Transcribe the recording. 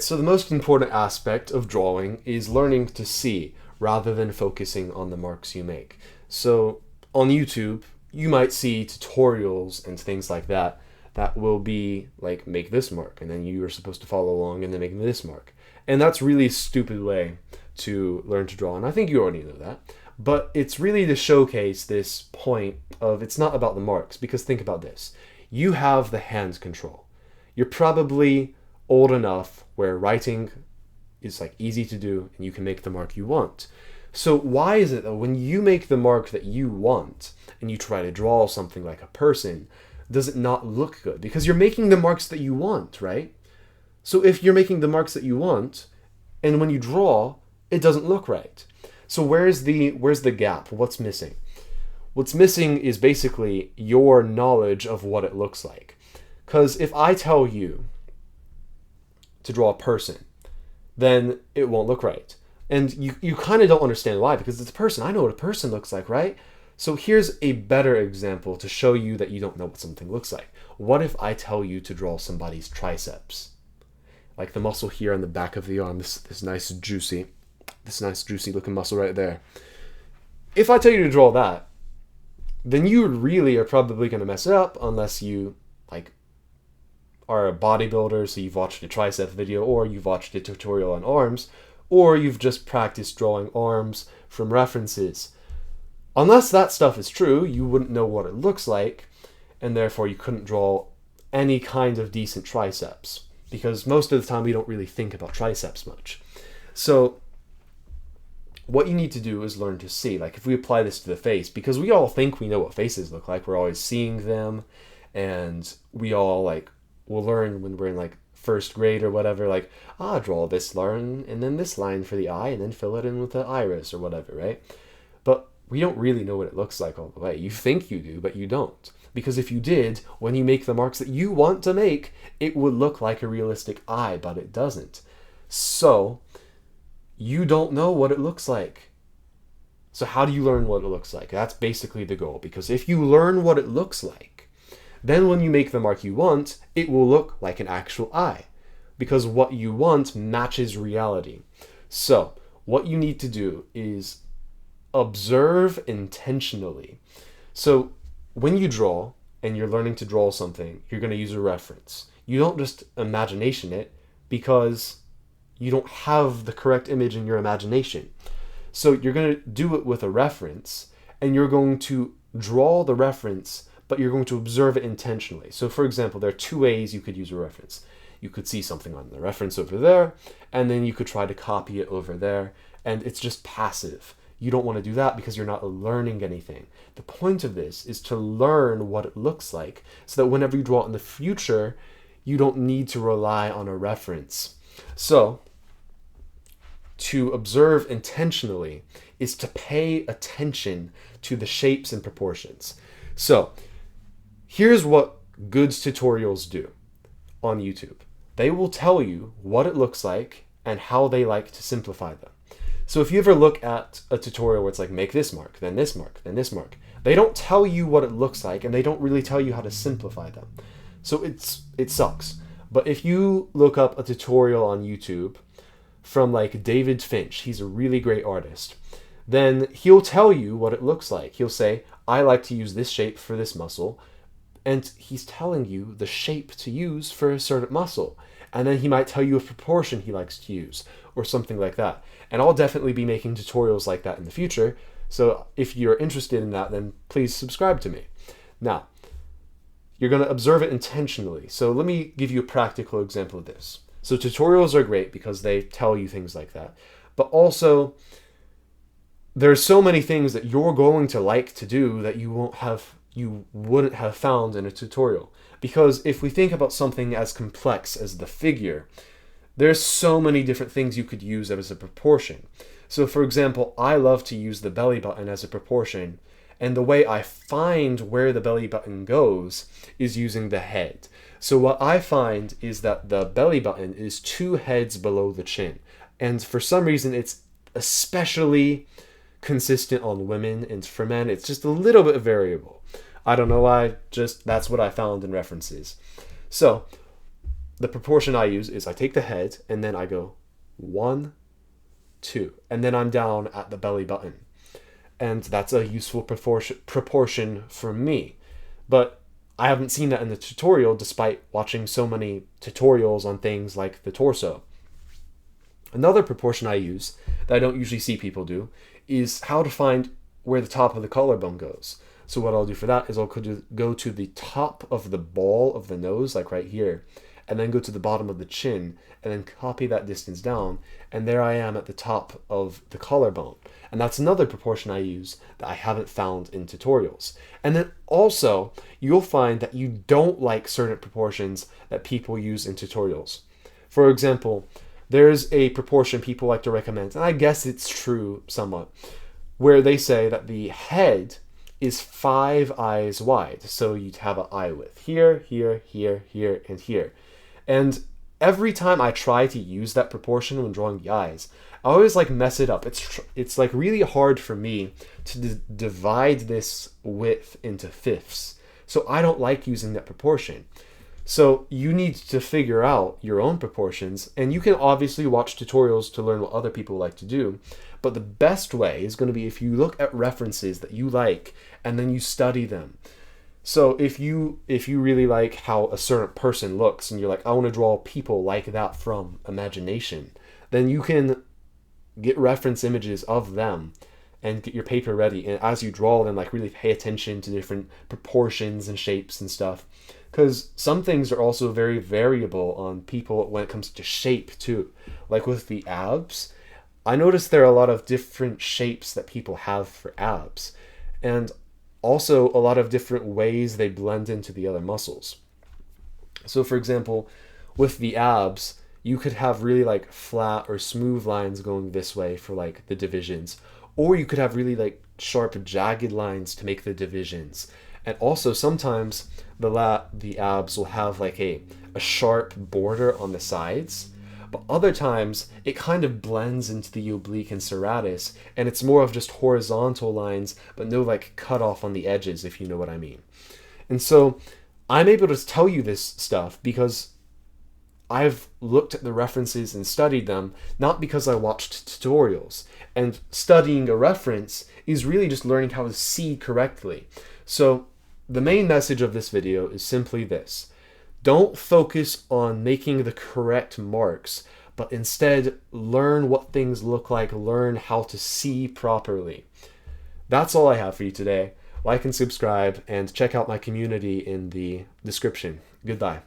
So the most important aspect of drawing is learning to see rather than focusing on the marks you make. So on YouTube, you might see tutorials and things like that that will be like make this mark and then you are supposed to follow along and then make this mark. And that's really a stupid way to learn to draw, and I think you already know that. But it's really to showcase this point of it's not about the marks, because think about this. You have the hand control. You're probably old enough where writing is like easy to do and you can make the mark you want. So why is it that when you make the mark that you want and you try to draw something like a person, does it not look good? Because you're making the marks that you want, right? So if you're making the marks that you want and when you draw, it doesn't look right. So where's the gap? What's missing? What's missing is basically your knowledge of what it looks like. Because if I tell you to draw a person, then it won't look right. And you kind of don't understand why, because it's a person. I know what a person looks like, right? So here's a better example to show you that you don't know what something looks like. What if I tell you to draw somebody's triceps? Like the muscle here on the back of the arm, this nice juicy looking muscle right there. If I tell you to draw that, then you really are probably going to mess it up unless you like are a bodybuilder, so you've watched a tricep video, or you've watched a tutorial on arms, or you've just practiced drawing arms from references. Unless that stuff is true, you wouldn't know what it looks like, and therefore you couldn't draw any kind of decent triceps, because most of the time we don't really think about triceps much. So what you need to do is learn to see. Like if we apply this to the face, because we all think we know what faces look like, we're always seeing them, and we all like will learn when we're in like first grade or whatever, like, draw this line and then this line for the eye and then fill it in with the iris or whatever, right? But we don't really know what it looks like all the way. You think you do, but you don't. Because if you did, when you make the marks that you want to make, it would look like a realistic eye, but it doesn't. So you don't know what it looks like. So how do you learn what it looks like? That's basically the goal. Because if you learn what it looks like, then when you make the mark you want, it will look like an actual eye. Because what you want matches reality. So what you need to do is observe intentionally. So when you draw and you're learning to draw something, you're going to use a reference. You don't just imagination it, because you don't have the correct image in your imagination. So you're going to do it with a reference, and you're going to draw the reference, but you're going to observe it intentionally. So for example, there are two ways you could use a reference. You could see something on the reference over there, and then you could try to copy it over there, and it's just passive. You don't want to do that because you're not learning anything. The point of this is to learn what it looks like, so that whenever you draw it in the future, you don't need to rely on a reference. So to observe intentionally is to pay attention to the shapes and proportions. So here's what good tutorials do on YouTube. They will tell you what it looks like and how they like to simplify them. So if you ever look at a tutorial where it's like, make this mark, then this mark, then this mark, they don't tell you what it looks like, and they don't really tell you how to simplify them. So it sucks. But if you look up a tutorial on YouTube from like David Finch, he's a really great artist, then he'll tell you what it looks like. He'll say, I like to use this shape for this muscle, and he's telling you the shape to use for a certain muscle. And then he might tell you a proportion he likes to use, or something like that. And I'll definitely be making tutorials like that in the future. So if you're interested in that, then please subscribe to me. Now, you're going to observe it intentionally. So let me give you a practical example of this. So tutorials are great because they tell you things like that. But also, there's so many things that you're going to like to do that you wouldn't have found in a tutorial. Because if we think about something as complex as the figure, there's so many different things you could use as a proportion. So for example, I love to use the belly button as a proportion, and the way I find where the belly button goes is using the head. So what I find is that the belly button is 2 heads below the chin. And for some reason, it's especially consistent on women, and for men, it's just a little bit variable. I don't know why, just that's what I found in references. So the proportion I use is I take the head and then I go 1, 2, and then I'm down at the belly button. And that's a useful proportion for me. But I haven't seen that in the tutorial despite watching so many tutorials on things like the torso. Another proportion I use that I don't usually see people do is how to find where the top of the collarbone goes. So what I'll do for that is I'll go to the top of the ball of the nose, like right here, and then go to the bottom of the chin, and then copy that distance down, and there I am at the top of the collarbone. And that's another proportion I use that I haven't found in tutorials. And then also, you'll find that you don't like certain proportions that people use in tutorials. For example, there's a proportion people like to recommend, and I guess it's true somewhat, where they say that the head is 5 eyes wide. So you'd have an eye width here, here, here, here, and here. And every time I try to use that proportion when drawing the eyes, I always like mess it up. It's like really hard for me to divide this width into fifths. So I don't like using that proportion. So you need to figure out your own proportions, and you can obviously watch tutorials to learn what other people like to do. But the best way is going to be if you look at references that you like and then you study them. So if you really like how a certain person looks and you're like, I want to draw people like that from imagination, then you can get reference images of them and get your paper ready. And as you draw them, like really pay attention to different proportions and shapes and stuff. Because some things are also very variable on people when it comes to shape too. Like with the abs, I noticed there are a lot of different shapes that people have for abs. And also a lot of different ways they blend into the other muscles. So for example, with the abs, you could have really like flat or smooth lines going this way for like the divisions, or you could have really like sharp jagged lines to make the divisions. And also sometimes the abs will have like a sharp border on the sides, but other times it kind of blends into the oblique and serratus, and it's more of just horizontal lines, but no like cutoff on the edges, if you know what I mean. And so I'm able to tell you this stuff because I've looked at the references and studied them, not because I watched tutorials. And studying a reference is really just learning how to see correctly. So the main message of this video is simply this. Don't focus on making the correct marks, but instead learn what things look like, learn how to see properly. That's all I have for you today. Like and subscribe, and check out my community in the description. Goodbye.